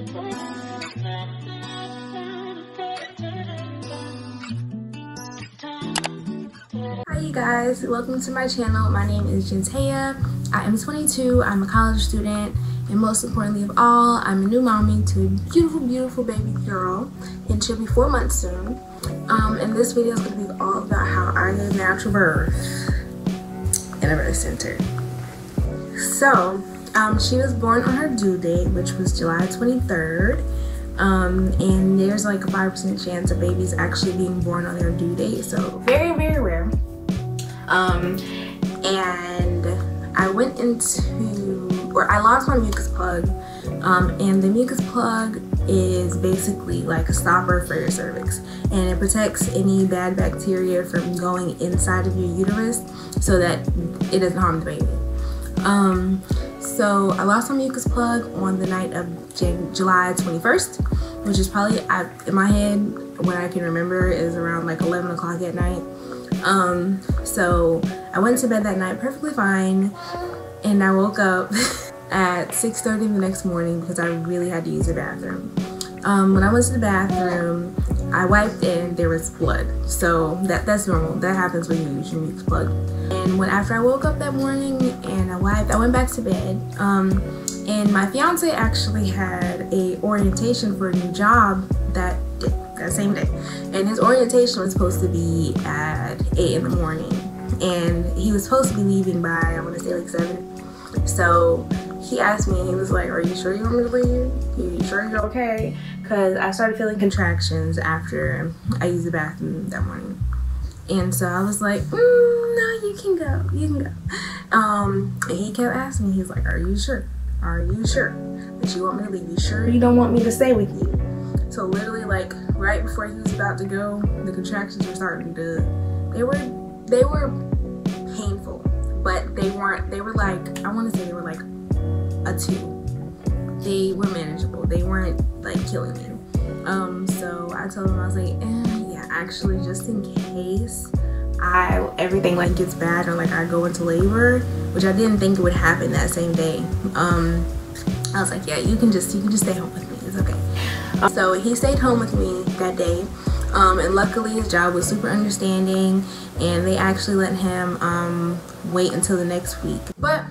Hi you guys, welcome to my channel. My name is Gentea. I am 22, I'm a college student, and most importantly of all, I'm a new mommy to a beautiful baby girl, and she'll be 4 months soon. And this video is going to be all about how I gave natural birth in a birth center. So, she was born on her due date, which was July 23rd. And there's like a 5% chance of babies actually being born on their due date, so very rare. And I went into, or I lost my mucus plug, and the mucus plug is basically like a stopper for your cervix, and it protects any bad bacteria from going inside of your uterus so that it doesn't harm the baby. So I lost my mucus plug on the night of July 21st, which is probably, in my head, what I can remember is around like 11 o'clock at night. So I went to bed that night perfectly fine, and I woke up at 6:30 the next morning because I really had to use the bathroom. When I went to the bathroom, I wiped and there was blood. So that's normal. That happens when you use your mucus plug. And after I woke up that morning and I wiped, I went back to bed. And my fiance actually had a orientation for a new job that same day. And his orientation was supposed to be at 8 in the morning. And he was supposed to be leaving by, I want to say like 7. So he asked me, he was like, "Are you sure you want me to leave? Are you sure you're okay?" Because I started feeling contractions after I used the bathroom that morning. And so I was like, "No, you can go, you can go." And he kept asking me, he's like, "Are you sure? Are you sure that you want me to leave? You sure you don't want me to stay with you?" So literally, like right before he was about to go, the contractions were starting to, they were painful, but they were like, I want to say they were like a 2. They were manageable. They weren't like killing me. So I told him, I was like, yeah, actually, just in case everything like gets bad or like I go into labor, which I didn't think it would happen that same day. I was like, yeah, you can just stay home with me. It's okay. So he stayed home with me that day. And luckily his job was super understanding, and they actually let him wait until the next week. But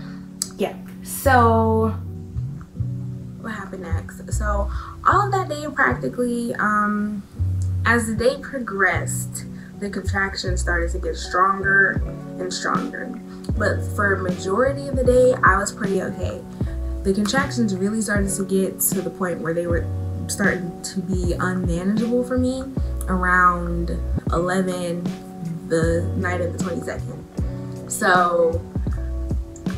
yeah, so what happened next? So all of that day practically, as the day progressed, the contractions started to get stronger and stronger. But for a majority of the day, I was pretty okay. The contractions really started to get to the point where they were starting to be unmanageable for me around 11 the night of the 22nd. So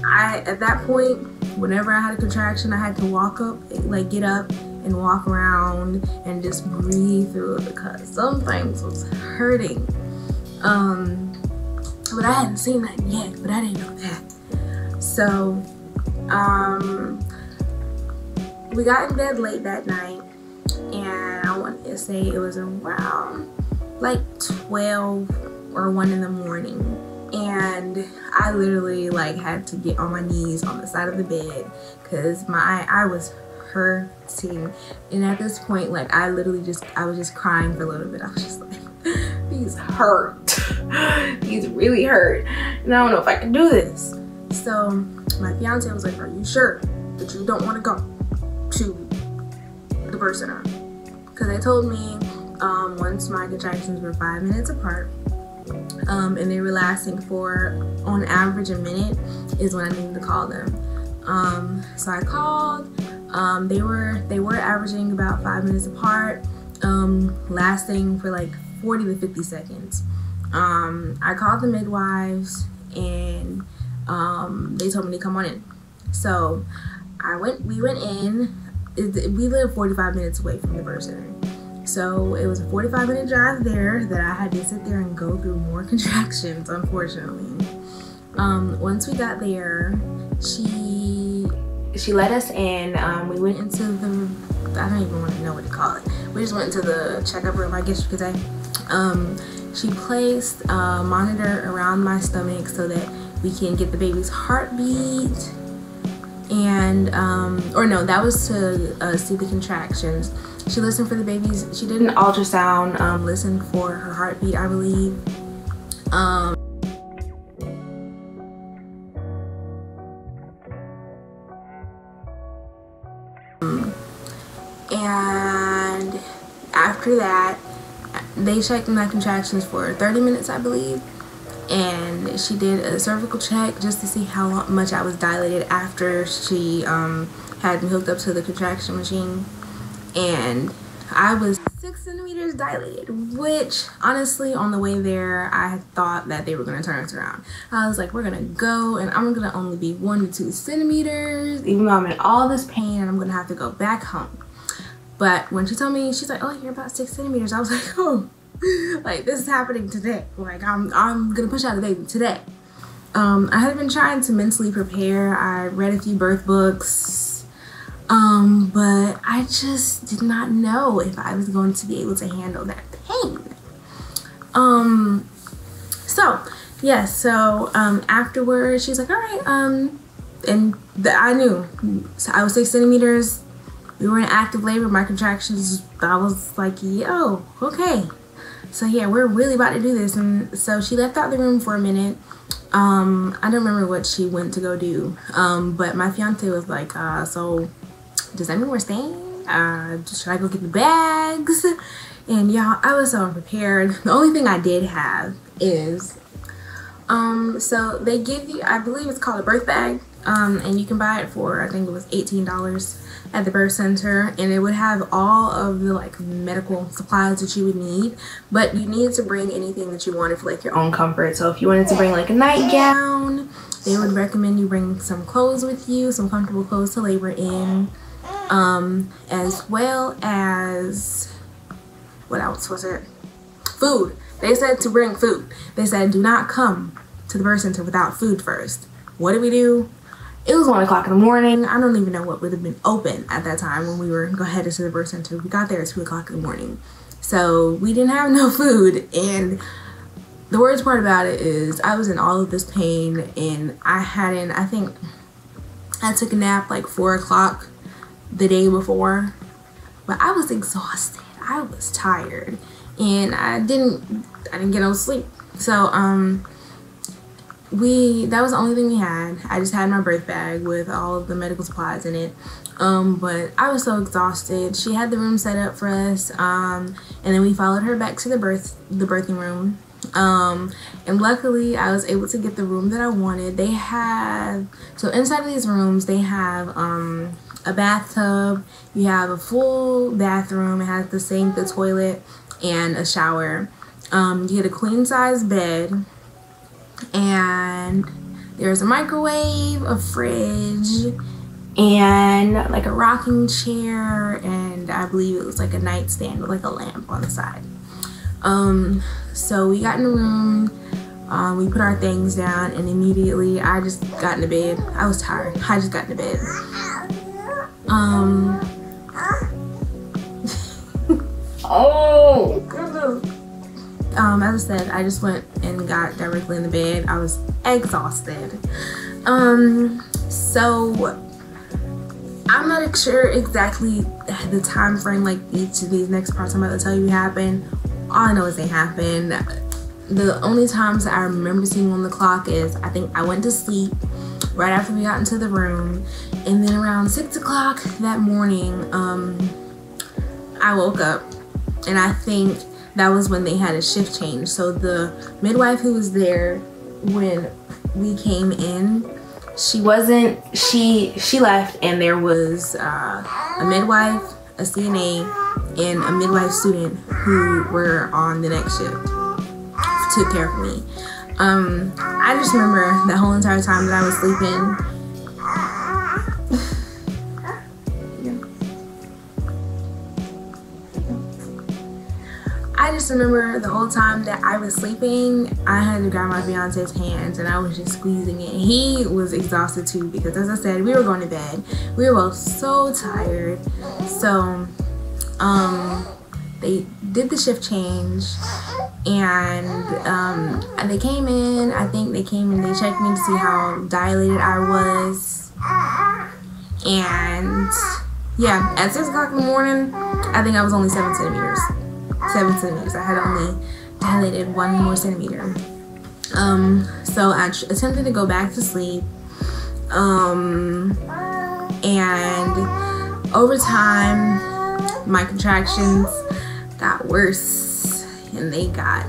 at that point, whenever I had a contraction, I had to get up and walk around and just breathe through it because some things was hurting. But I hadn't seen that yet, but I didn't know that. So we got in bed late that night, and I want to say it was around like 12 or 1 in the morning, and I literally like had to get on my knees on the side of the bed because I was hurting. And at this point, like I was just crying for a little bit. I was just like, these hurt. These really hurt, and I don't know if I can do this. So my fiance was like, "Are you sure that you don't want to go to the birth center?" Because they told me once my contractions were 5 minutes apart, and they were lasting for on average a minute is when I needed to call them. So I called. They were averaging about 5 minutes apart, lasting for like 40 to 50 seconds. I called the midwives, and they told me to come on in. So we went in. We live 45 minutes away from the birth center. So it was a 45-minute drive there that I had to sit there and go through more contractions, unfortunately. Once we got there, she let us in. We went into the, I don't even want to know what to call it. We just went into the checkup room, I guess you could say. She placed a monitor around my stomach so that we can get the baby's heartbeat and or no, that was to see the contractions. She listened for the babies. She did an ultrasound, listened for her heartbeat, I believe. And after that, they checked my contractions for 30 minutes, I believe. And she did a cervical check just to see how much I was dilated after she had me hooked up to the contraction machine. And I was 6 centimeters dilated, which honestly on the way there I had thought that they were going to turn us around. I was like, we're going to go and I'm going to only be 1 to 2 centimeters, even though I'm in all this pain and I'm going to have to go back home. But when she told me, she's like, oh, you're about 6 centimeters. I was like, oh, like this is happening today. Like I'm gonna push out the baby today. I had been trying to mentally prepare. I read a few birth books, but I just did not know if I was going to be able to handle that pain. Afterwards she's like, all right, and I knew. So I was 6 centimeters. We were in active labor. My contractions, I was like, yo, okay. So yeah, we're really about to do this. And so she left out the room for a minute. I don't remember what she went to go do. But my fiance was like, so does that mean we're staying? Should I go get the bags? And y'all, I was so unprepared. The only thing I did have is, so they give you, I believe it's called a birth bag. And you can buy it for, I think it was $18 at the birth center, and it would have all of the like medical supplies that you would need, but you needed to bring anything that you wanted for like your own comfort. So if you wanted to bring like a nightgown, they would recommend you bring some clothes with you, some comfortable clothes to labor in, as well as, what else was it? Food. They said to bring food. They said do not come to the birth center without food first. What did we do? It was 1 o'clock in the morning. I don't even know what would have been open at that time when we were headed to the birth center. We got there at 2 o'clock in the morning. So we didn't have no food. And the worst part about it is I was in all of this pain and I think I took a nap like 4 o'clock the day before. But I was exhausted. I was tired. And I didn't get no sleep. So, that was the only thing we had. I just had my birth bag with all of the medical supplies in it. But I was so exhausted. She had the room set up for us, and then we followed her back to the birthing room. And luckily I was able to get the room that I wanted. They have, so inside of these rooms they have a bathtub, you have a full bathroom, it has the sink, the toilet, and a shower. You get a queen size bed, and there's a microwave, a fridge, and like a rocking chair, and I believe it was like a nightstand with like a lamp on the side. So we got in the room, we put our things down, and immediately I just got into bed. I was tired. I just got into bed. As I said, I just went and got directly in the bed. I was exhausted. So I'm not sure exactly the time frame like each of these next parts I'm about to tell you happened. All I know is they happened. The only times I remember seeing on the clock is I think I went to sleep right after we got into the room, and then around 6 o'clock that morning I woke up, and I think that was when they had a shift change. So the midwife who was there when we came in, she left, and there was a midwife, a CNA, and a midwife student who were on the next shift, took care of me. I just remember the whole entire time that I was sleeping, I had to grab my fiance's hands, and I was just squeezing it. He was exhausted too, because as I said, we were going to bed. We were both so tired. So they did the shift change, and they came in. I think they came and they checked me to see how dilated I was. And yeah, at 6 o'clock in the morning, I think I was only 7 centimeters. 7 centimeters. I had only dilated 1 more centimeter. So I attempted to go back to sleep. And over time, my contractions got worse, and they got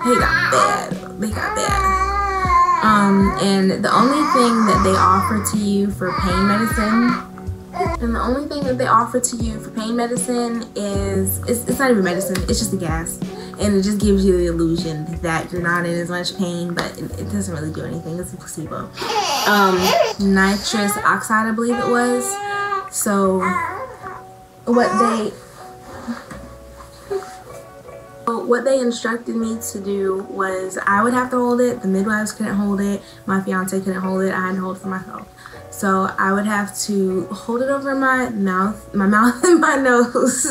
bad. And the only thing that they offer to you for pain medicine, is, it's not even medicine, it's just a gas. And it just gives you the illusion that you're not in as much pain, but it doesn't really do anything. It's a placebo. Nitrous oxide, I believe it was. So what they instructed me to do was I would have to hold it. The midwives couldn't hold it. My fiance couldn't hold it. I had to hold it for myself. So I would have to hold it over my mouth and my nose,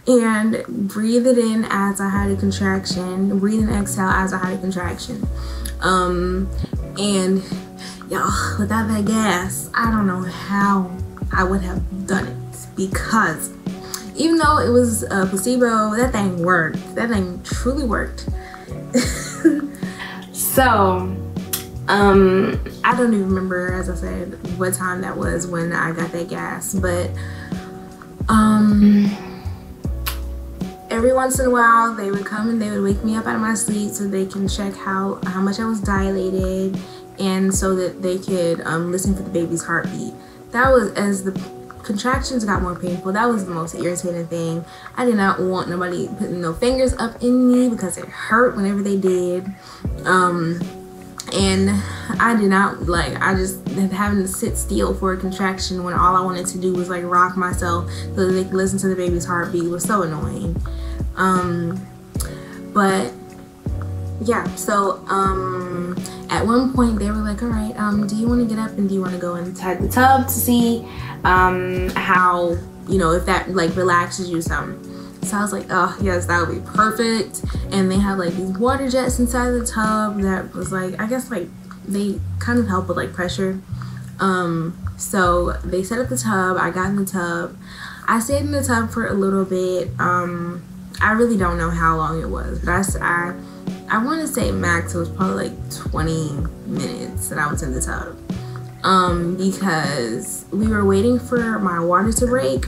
and breathe it in as I had a contraction. Breathe and exhale as I had a contraction. And y'all, without that gas, I don't know how I would have done it, because even though it was a placebo, that thing worked. That thing truly worked. So, I don't even remember, as I said, what time that was when I got that gas, but every once in a while they would come and they would wake me up out of my sleep so they can check how much I was dilated, and so that they could listen for the baby's heartbeat. That was, as the contractions got more painful, that was the most irritating thing. I did not want nobody putting no fingers up in me because it hurt whenever they did. And I did not like, I just having to sit still for a contraction when all I wanted to do was like rock myself so that they could listen to the baby's heartbeat was so annoying. But yeah, so at one point they were like, all right, do you want to get up and do you want to go inside the tub to see how, you know, if that like relaxes you some. So I was like, oh yes, that would be perfect. And they had like these water jets inside the tub that was like, I guess like they kind of help with like pressure. So they set up the tub. I got in the tub. I stayed in the tub for a little bit. I really don't know how long it was, but I want to say max it was probably like 20 minutes that I was in the tub. Because we were waiting for my water to break,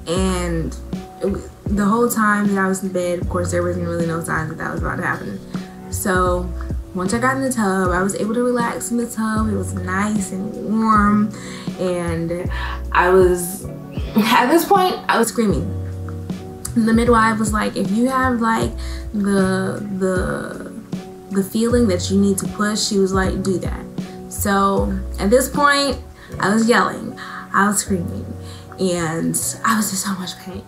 and the whole time that I was in bed, of course, there wasn't really no signs that that was about to happen. So once I got in the tub, I was able to relax in the tub. It was nice and warm, and I was, at this point, I was screaming. And the midwife was like, if you have like the feeling that you need to push, she was like, do that. So at this point, I was yelling, I was screaming, and I was in so much pain,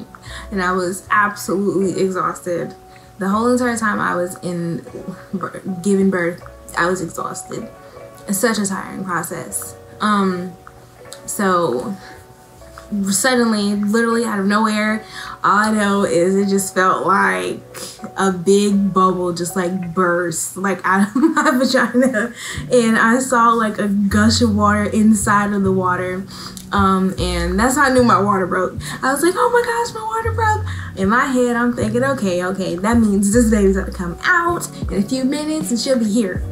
and I was absolutely exhausted. The whole entire time I was in giving birth, I was exhausted. It's such a tiring process. So suddenly, literally out of nowhere, all I know is it just felt like a big bubble just like burst like out of my vagina, and I saw like a gush of water inside of the water. And that's how I knew my water broke. I was like, oh my gosh, my water broke. In my head, I'm thinking, okay, that means this baby's gonna come out in a few minutes and she'll be here.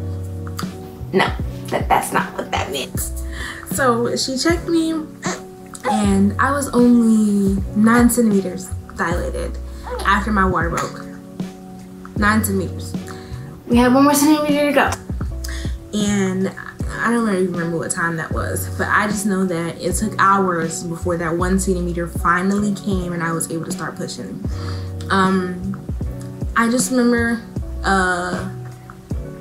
No, that's not what that meant. So she checked me, and I was only 9 centimeters dilated after my water broke. 9 centimeters. We had 1 more centimeter to go. And I don't really remember what time that was, but I just know that it took hours before that 1 centimeter finally came and I was able to start pushing. I just remember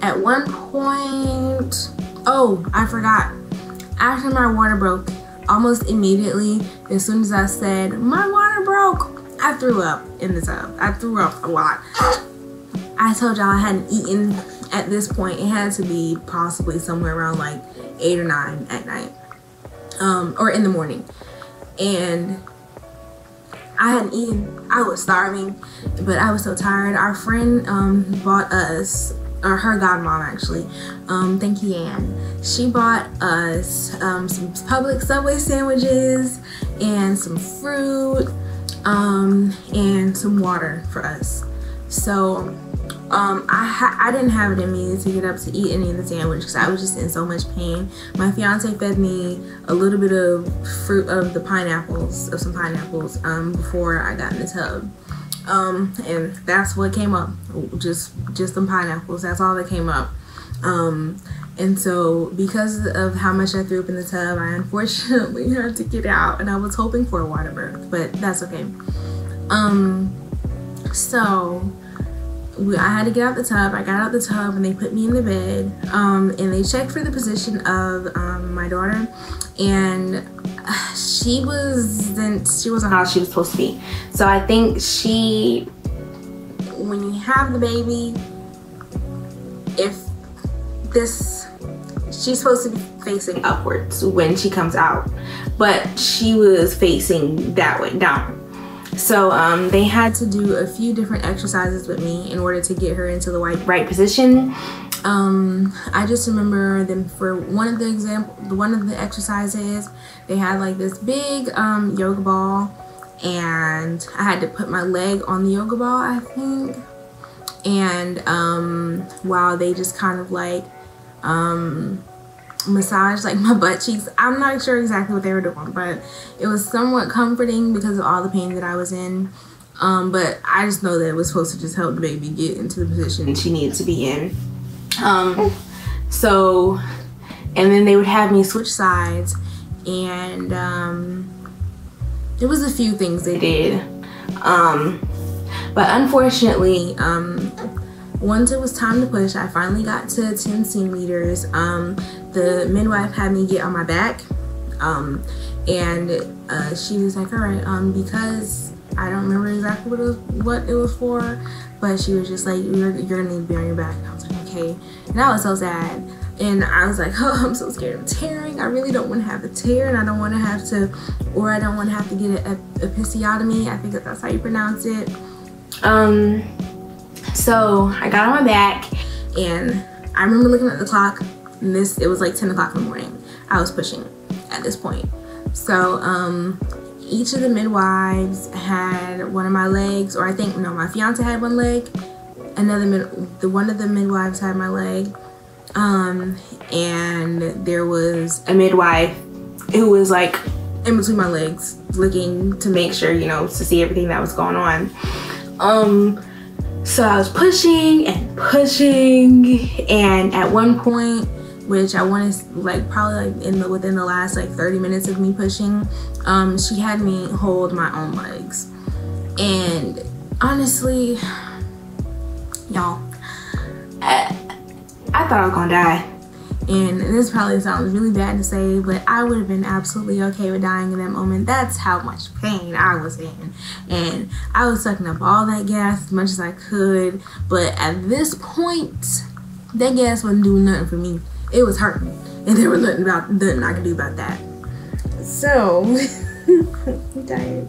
at one point, oh, I forgot. After my water broke, almost immediately, as soon as I said, my water broke, I threw up in the tub. I threw up a lot. I told y'all I hadn't eaten at this point. It had to be possibly somewhere around like 8 or 9 at night, or in the morning. And I hadn't eaten. I was starving, but I was so tired. Our friend bought us or her godmom actually, thank you Ann, she bought us some public Subway sandwiches and some fruit and some water for us. So I didn't have it in me to get up to eat any of the sandwich because I was just in so much pain. My fiance fed me a little bit of fruit of some pineapples before I got in the tub. And that's what came up, just some pineapples. That's all that came up. And so because of how much I threw up in the tub, I unfortunately had to get out, and I was hoping for a water birth, but that's okay. So I had to get out the tub. I got out the tub and they put me in the bed, and they checked for the position of my daughter, and she wasn't how she was supposed to be. So I think when you have the baby, she's supposed to be facing upwards when she comes out, but she was facing that way down. So they had to do a few different exercises with me in order to get her into the right position. I just remember them for one of the exercises, they had like this big yoga ball, and I had to put my leg on the yoga ball, I think. And while they just kind of like massage like my butt cheeks. I'm not sure exactly what they were doing, but it was somewhat comforting because of all the pain that I was in. But I just know that it was supposed to just help the baby get into the position she needed to be in. So, and then they would have me switch sides, and there was a few things they did. But unfortunately, once it was time to push, I finally got to 10 centimeters. The midwife had me get on my back, and she was like, all right, because I don't remember exactly what it was for, but she was just like, you're gonna need to be on your back. And I was like, okay. And I was so sad. And I was like, oh, I'm so scared of tearing. I really don't want to have a tear, and I don't want to have to get an episiotomy. I think that's how you pronounce it. So I got on my back, and I remember looking at the clock, and it was like 10 o'clock in the morning. I was pushing at this point. So each of the midwives had one of my legs, or I think, no, my fiance had one leg. One of the midwives had my leg. And there was a midwife who was like in between my legs looking to make sure, to see everything that was going on. So I was pushing and pushing, and at one point, which I want to probably within the last 30 minutes of me pushing, she had me hold my own legs. And honestly, y'all, I thought I was gonna die. And this probably sounds really bad to say, but I would have been absolutely okay with dying in that moment. That's how much pain I was in. And I was sucking up all that gas as much as I could. But at this point, that gas wasn't doing nothing for me. It was hurting. And there was nothing I could do about that. So, I'm tired.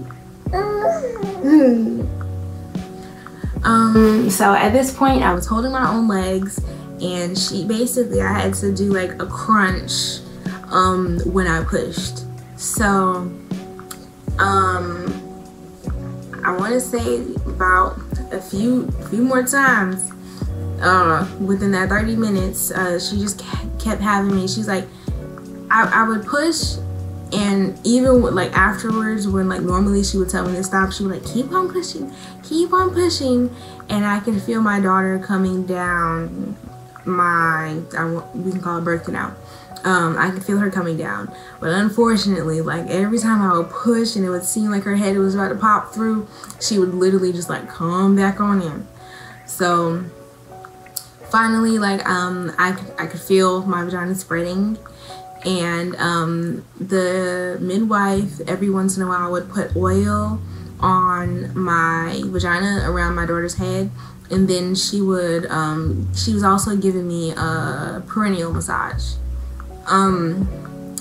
So at this point, I was holding my own legs, and I had to do a crunch when I pushed. So I want to say about a few more times within that 30 minutes, she just kept having me. She's like, I would push, and even afterwards, when normally she would tell me to stop, she would keep on pushing, and I could feel my daughter coming down we can call it birth canal. I could feel her coming down, but unfortunately, every time I would push and it would seem like her head was about to pop through, she would literally just come back on in. So finally, I could feel my vagina spreading, and the midwife every once in a while would put oil on my vagina around my daughter's head. And then she was also giving me a perineal massage. And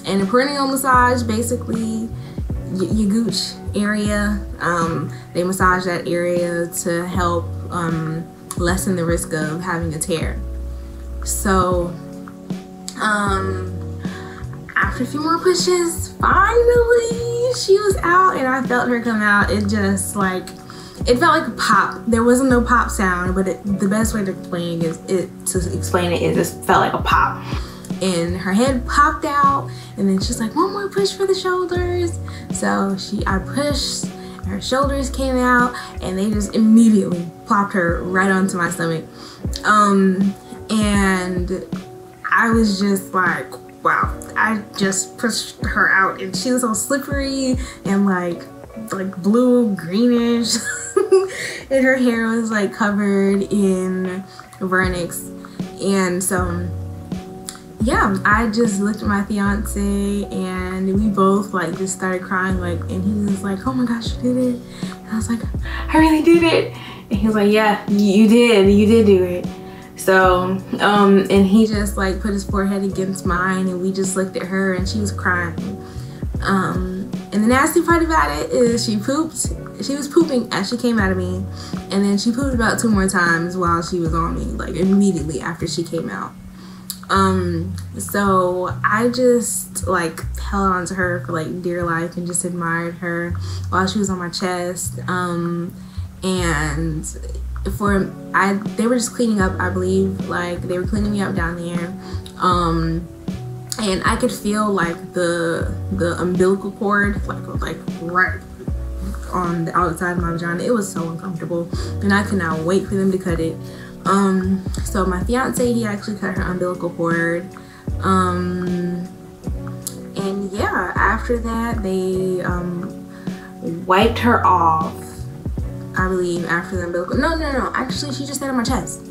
a perineal massage, basically, your gooch area, they massage that area to help lessen the risk of having a tear. So after a few more pushes, finally she was out and I felt her come out. It just like, it felt like a pop. There wasn't no pop sound, but the best way to explain it just felt like a pop. And her head popped out, and then she's like, one more push for the shoulders. So I pushed, her shoulders came out, and they just immediately plopped her right onto my stomach. And I was just like, wow. I just pushed her out, and she was all slippery and like blue greenish. And her hair was like covered in vernix. And so yeah, I just looked at my fiance and we both like just started crying, like, and he was like, oh my gosh, you did it. And I was like, I really did it. And he was like, yeah, you did do it. So and he just like put his forehead against mine, and we just looked at her and she was crying. And the nasty part about it is she was pooping as she came out of me, and then she pooped about 2 more times while she was on me, like immediately after she came out. So I just like held on to her for like dear life and just admired her while she was on my chest. And they were just cleaning up, I believe, like they were cleaning me up down there. And I could feel like the umbilical cord like right on the outside of my vagina. It was so uncomfortable, and I could not wait for them to cut it. So my fiance, he actually cut her umbilical cord. And yeah, after that they wiped her off, I believe, after the umbilical. No, actually she just stayed on my chest.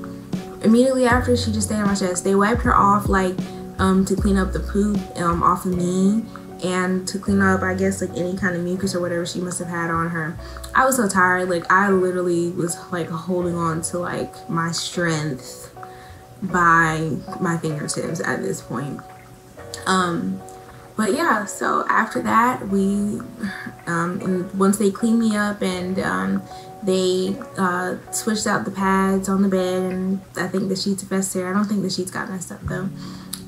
Immediately after, she just stayed on my chest. They wiped her off like to clean up the poop off of me, and to clean up, I guess, like any kind of mucus or whatever she must have had on her. I was so tired, like I literally was like holding on to like my strength by my fingertips at this point. But yeah, so after that we and once they cleaned me up and they switched out the pads on the bed, and I think the sheets are best there. I don't think the sheets got messed up though.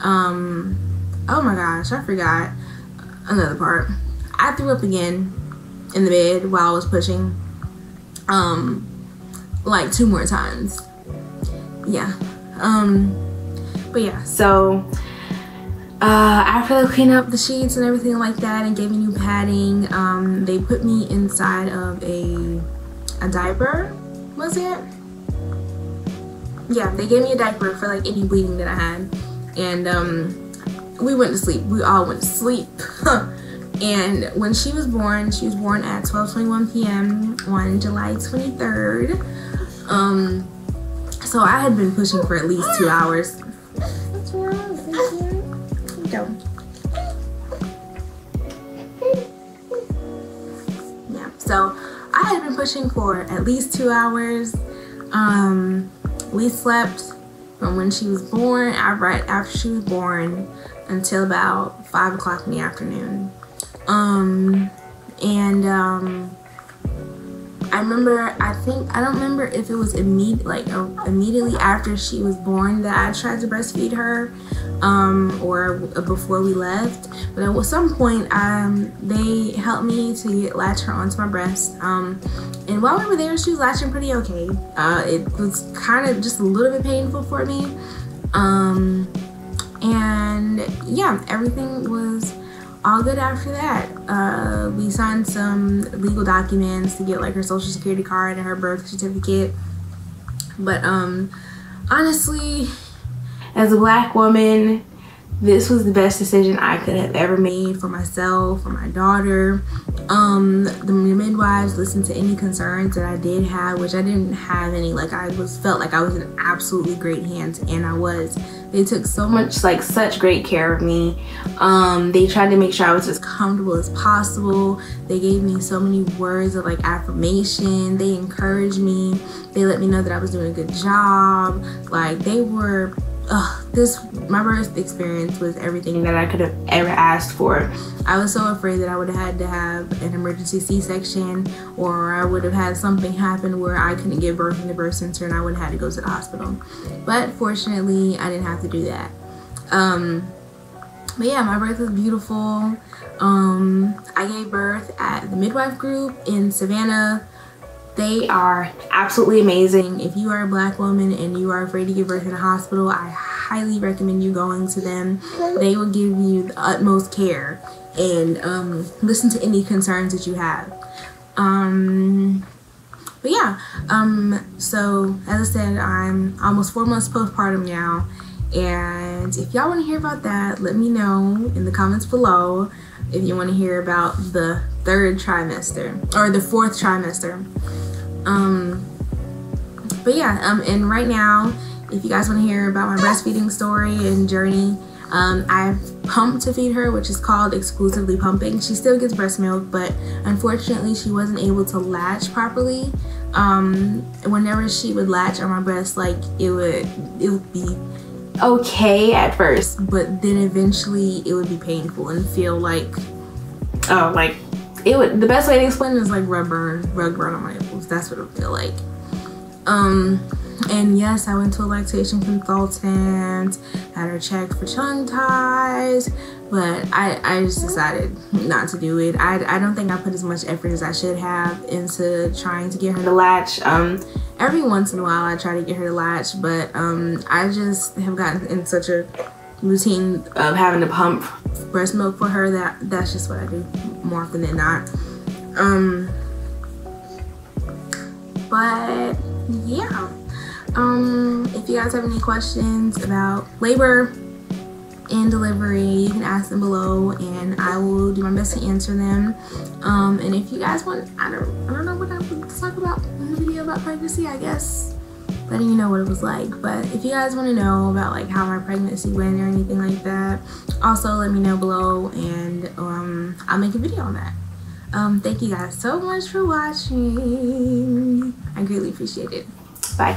Oh my gosh, I forgot another part. I threw up again in the bed while I was pushing, like 2 more times. Yeah. But yeah, so after they cleaned up the sheets and everything like that and gave me new padding, they put me inside of a diaper, was it? Yeah, they gave me a diaper for like any bleeding that I had. And we went to sleep. We all went to sleep. And when she was born at 12:21 p.m. on July 23rd. So I had been pushing for at least 2 hours. What's wrong? Thank you. Yeah, so I had been pushing for at least 2 hours. We slept from when she was born, right after she was born, until about 5 o'clock in the afternoon. I remember, I don't remember if it was immediately after she was born that I tried to breastfeed her, or before we left. But at some point, they helped me to latch her onto my breast. And while we were there, she was latching pretty okay. It was kind of just a little bit painful for me. And yeah, everything was all good after that. We signed some legal documents to get like her social security card and her birth certificate. But honestly, as a Black woman, this was the best decision I could have ever made for myself, for my daughter. The midwives listened to any concerns that I did have, which I didn't have any. Like felt like I was in absolutely great hands, and I was. They took such great care of me. They tried to make sure I was as comfortable as possible. They gave me so many words of like affirmation. They encouraged me. They let me know that I was doing a good job. Like they were my birth experience was everything that I could have ever asked for. I was so afraid that I would have had to have an emergency C-section, or I would have had something happen where I couldn't give birth in the birth center and I would have had to go to the hospital. But fortunately, I didn't have to do that. But yeah, my birth was beautiful. I gave birth at the midwife group in Savannah. They are absolutely amazing. If you are a Black woman and you are afraid to give birth in a hospital, I highly recommend you going to them. They will give you the utmost care and listen to any concerns that you have. But yeah, so as I said, I'm almost 4 months postpartum now. And if y'all want to hear about that, let me know in the comments below if you want to hear about the 3rd trimester or the 4th trimester. But yeah, and right now, if you guys want to hear about my breastfeeding story and journey, I've pumped to feed her, which is called exclusively pumping. She still gets breast milk, but unfortunately she wasn't able to latch properly. Whenever she would latch on my breast, like it would be okay at first, but then eventually it would be painful and feel like, the best way to explain it is like rug burn on my nipples. That's what it would feel like. And yes, I went to a lactation consultant, had her checked for tongue ties, but I just decided not to do it. I don't think I put as much effort as I should have into trying to get her to latch. Every once in a while I try to get her to latch, but I just have gotten in such a routine of having to pump breast milk for her that's just what I do more often than not. But yeah, if you guys have any questions about labor and delivery, you can ask them below and I will do my best to answer them. And if you guys want, I don't know what I would talk about in the video about pregnancy, I guess letting you know what it was like. But if you guys want to know about like how my pregnancy went or anything like that, also let me know below and I'll make a video on that. Thank you guys so much for watching. I greatly appreciate it. Bye.